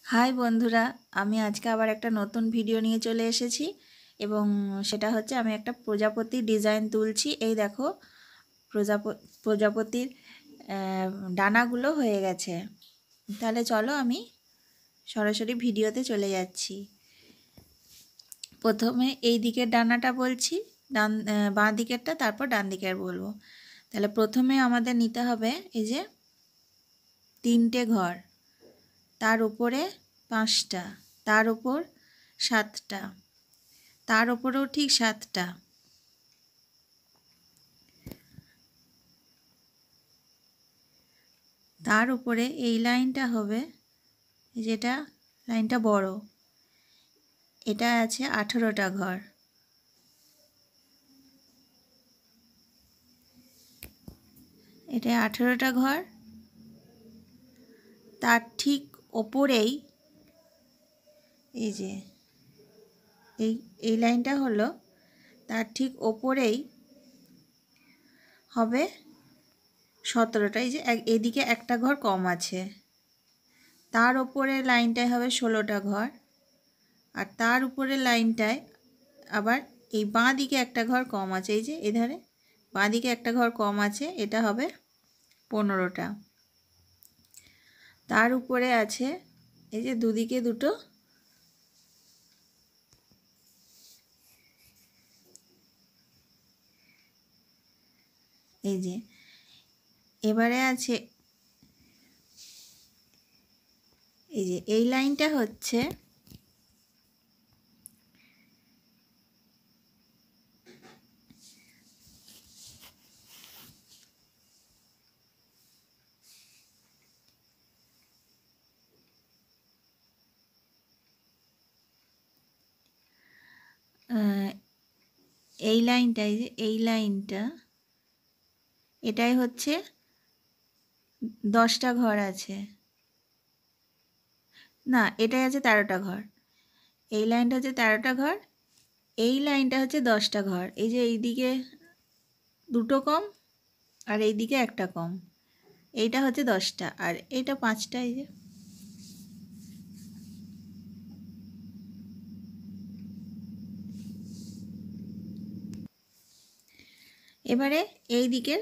High বন্ধুরা, আমি আজকে আবার একটা নতুন ভিডিও নিয়ে চলে এসেছি এবং সেটা হচ্ছে আমি একটা প্রজাপতি ডিজাইন তুলছি। এই দেখো প্রজাপতির ডানাগুলো হয়ে গেছে। তাহলে চলো আমি সরাসরি ভিডিওতে চলে যাচ্ছি। প্রথমে এই দিকের ডানাটা বলছি, বাঁ দিকেরটা, তারপর ডান দিকের বলবো। তাহলে প্রথমে আমাদের নিতে হবে এই যে 3টে ঘর, তার উপরে 5টা, তার উপর 7টা, তার উপরেও ঠিক 7টা, তার উপরে এই লাইনটা হবে, যেটা লাইনটা বড়, এটা আছে 18টা ঘর। এটা 18টা ঘর। তার ঠিক ওপরেই এই যে এই লাইনটা হলো, তার ঠিক ওপরেই হবে 17টা। এই যে এদিকে একটা ঘর কম আছে, তার ওপরে লাইনটায় হবে 16টা ঘর, আর তার উপরে লাইনটায় আবার এই বাঁ দিকে একটা ঘর কম আছে, এই যে এধারে বাঁ দিকে একটা ঘর কম আছে, এটা হবে 15টা। তার উপরে আছে এই যে দুদিকে দুটো, এই যে এবারে আছে এই যে এই লাইনটা হচ্ছে এই লাইনটা, এই যে এই লাইনটা, এটাই হচ্ছে 10টা ঘর আছে, না এটাই আছে 13টা ঘর। এই লাইনটা হচ্ছে 13টা ঘর, এই লাইনটা হচ্ছে 10টা ঘর। এই যে এইদিকে দুটো কম আর এইদিকে একটা কম, এইটা হচ্ছে 10টা আর এইটা 5টা। এই যে এবারে এই দিকের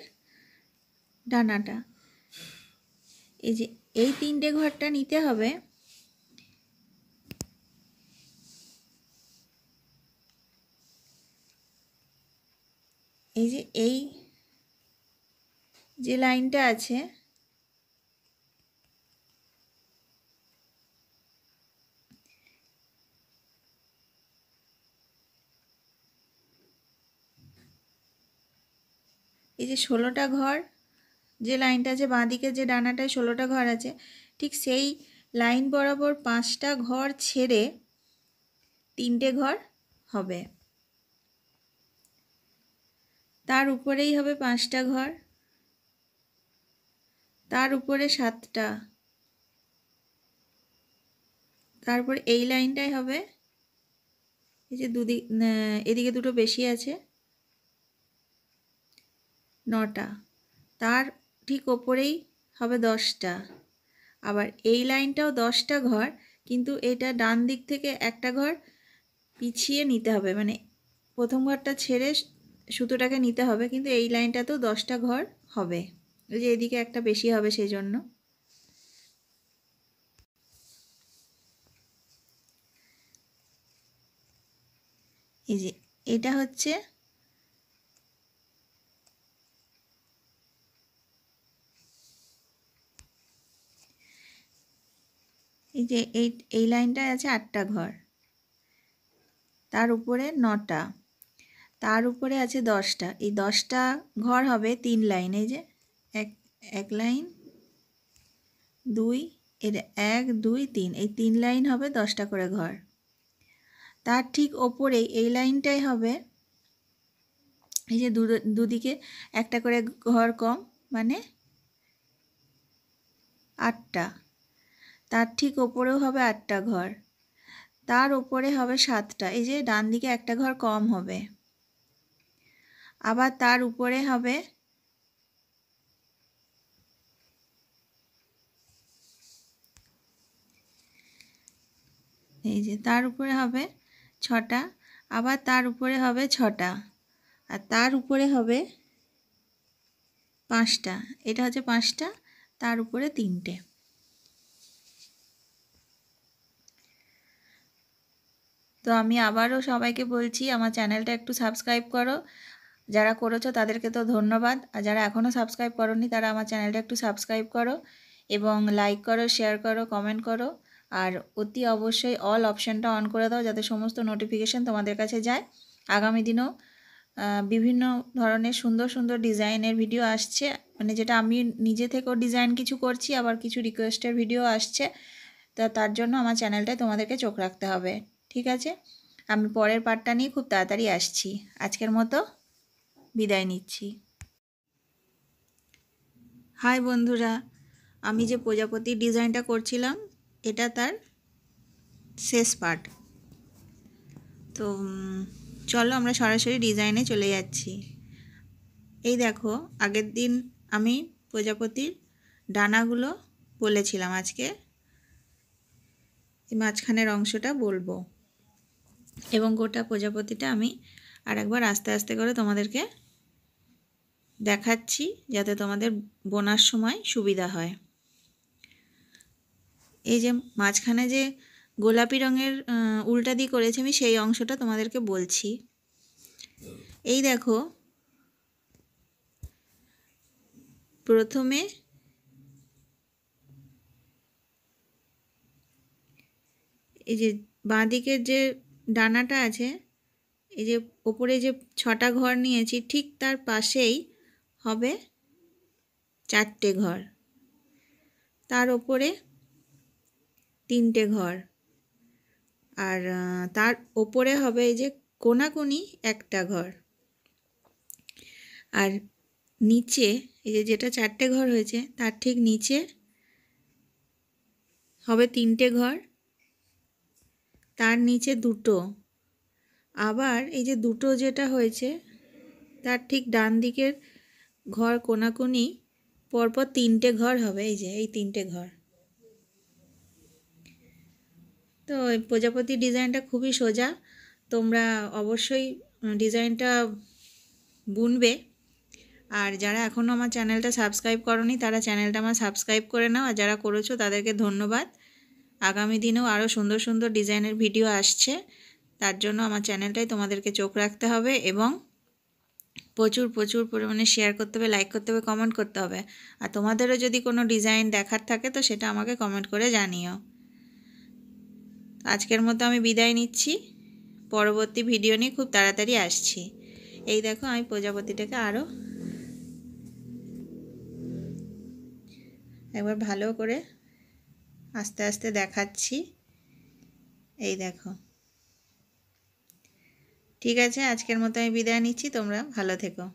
ডানাটা, এই যে এই 3টে ঘরটা নিতে হবে। এই যে এই যে লাইনটা আছে, এই যে 16টা ঘর, যে লাইনটা আছে বাঁ দিকে, যে ডানাটায় 16টা ঘর আছে, ঠিক সেই লাইন বরাবর 5টা ঘর ছেড়ে 3টে ঘর হবে। তার উপরেই হবে 5টা ঘর, তার উপরে 7টা, তারপর এই লাইনটাই হবে, এই যে এদিকে দুটো বেশি আছে, 9টা, তার ঠিক ওপরেই হবে 10টা। আবার এই লাইনটাও 10টা ঘর, কিন্তু এটা ডান দিক থেকে একটা ঘর পিছিয়ে নিতে হবে, মানে প্রথম ঘরটা ছেড়ে সুতোটাকে নিতে হবে, কিন্তু এই লাইনটাতেও 10টা ঘর হবে, ওই যে এদিকে একটা বেশি হবে সেই জন্য। এই যে এটা হচ্ছে এই যে এই লাইনটায় আছে 8টা ঘর, তার উপরে 9টা, তার উপরে আছে 10টা। এই 10টা ঘর হবে 3 লাইন, এই যে এক লাইন, 2, এর 1 2 3, এই 3 লাইন হবে 10টা করে ঘর। তার ঠিক ওপরেই এই লাইনটাই হবে, এই যে দুদিকে একটা করে ঘর কম, মানে 8টা, তার ঠিক ওপরেও হবে 8টা ঘর, তার ওপরে হবে 7টা, এই যে ডান দিকে একটা ঘর কম হবে, আবার তার উপরে হবে এই যে তার উপরে হবে 6টা, আবার তার উপরে হবে 6টা, আর তার উপরে হবে 5টা। এটা হচ্ছে 5টা, তার উপরে 3টে। তো আমি আবারও সবাইকে বলছি, আমার চ্যানেলটা একটু সাবস্ক্রাইব করো। যারা করেছো তাদেরকে তো ধন্যবাদ, আর যারা এখনও সাবস্ক্রাইব করোনি তারা আমার চ্যানেলটা একটু সাবস্ক্রাইব করো এবং লাইক করো, শেয়ার করো, কমেন্ট করো, আর অতি অবশ্যই অল অপশানটা অন করে দাও যাতে সমস্ত নোটিফিকেশান তোমাদের কাছে যায়। আগামী দিনেও বিভিন্ন ধরনের সুন্দর সুন্দর ডিজাইনের ভিডিও আসছে, মানে যেটা আমি নিজে থেকেও ডিজাইন কিছু করছি, আবার কিছু রিকোয়েস্টের ভিডিও আসছে। তো তার জন্য আমার চ্যানেলটায় তোমাদেরকে চোখ রাখতে হবে, ঠিক আছে? আমি পরের পার্টটা নিয়ে খুব তাড়াতাড়ি আসছি। আজকের মতো বিদায় নিচ্ছি। হাই বন্ধুরা, আমি যে প্রজাপতির ডিজাইনটা করছিলাম এটা তার শেষ পার্ট। তো চলো আমরা সরাসরি ডিজাইনে চলে যাচ্ছি। এই দেখো, আগের দিন আমি প্রজাপতির ডানাগুলো বলেছিলাম, আজকে এই মাঝখানের অংশটা বলবো এবং গোটা প্রজাপতিটা আমি আরেকবার আস্তে আস্তে করে তোমাদেরকে দেখাচ্ছি যাতে তোমাদের বোনার সময় সুবিধা হয়। এই যে মাঝখানে যে গোলাপি রঙের উল্টা দিয়ে করেছি আমি, সেই অংশটা তোমাদেরকে বলছি। এই দেখো, প্রথমে এই যে বাঁ দিকের যে ডানাটা আছে, এই যে ওপরে যে 6টা ঘর নিয়েছি, ঠিক তার পাশেই হবে 4টে ঘর, তার ওপরে 3টে ঘর, আর তার ওপরে হবে এই যে কোনাকুনি একটা ঘর, আর নিচে এই যে যেটা 4টে ঘর হয়েছে তার ঠিক নিচে হবে 3টে ঘর, তার নিচে 2টো, আবার এই যে 2টো যেটা হয়েছে তার ঠিক ডান দিকের ঘর কোনাকুনি পরপর 3টে ঘর হবে, এই যে এই 3টে ঘর। তো এই প্রজাপতি ডিজাইনটা খুবই সোজা, তোমরা অবশ্যই ডিজাইনটা বুনবে। আর যারা এখনও আমার চ্যানেলটা সাবস্ক্রাইব করোনি তারা চ্যানেলটা আমার সাবস্ক্রাইব করে নাও, আর যারা করেছো তাদেরকে ধন্যবাদ। আগামী দিনেও আরও সুন্দর সুন্দর ডিজাইনের ভিডিও আসছে, তার জন্য আমার চ্যানেলটাই তোমাদেরকে চোখ রাখতে হবে এবং প্রচুর প্রচুর পরিমাণে শেয়ার করতে হবে, লাইক করতে হবে, কমেন্ট করতে হবে। আর তোমাদেরও যদি কোনো ডিজাইন দেখার থাকে তো সেটা আমাকে কমেন্ট করে জানিও। আজকের মতো আমি বিদায় নিচ্ছি, পরবর্তী ভিডিও নিয়ে খুব তাড়াতাড়ি আসছি। এই দেখো, আমি প্রজাপতিটাকে আরও একবার ভালো করে আস্তে আস্তে দেখাচ্ছি। এই দেখো, ঠিক আছে, আজকের মতো আমি বিদায় নিচ্ছি, তোমরা ভালো থেকো।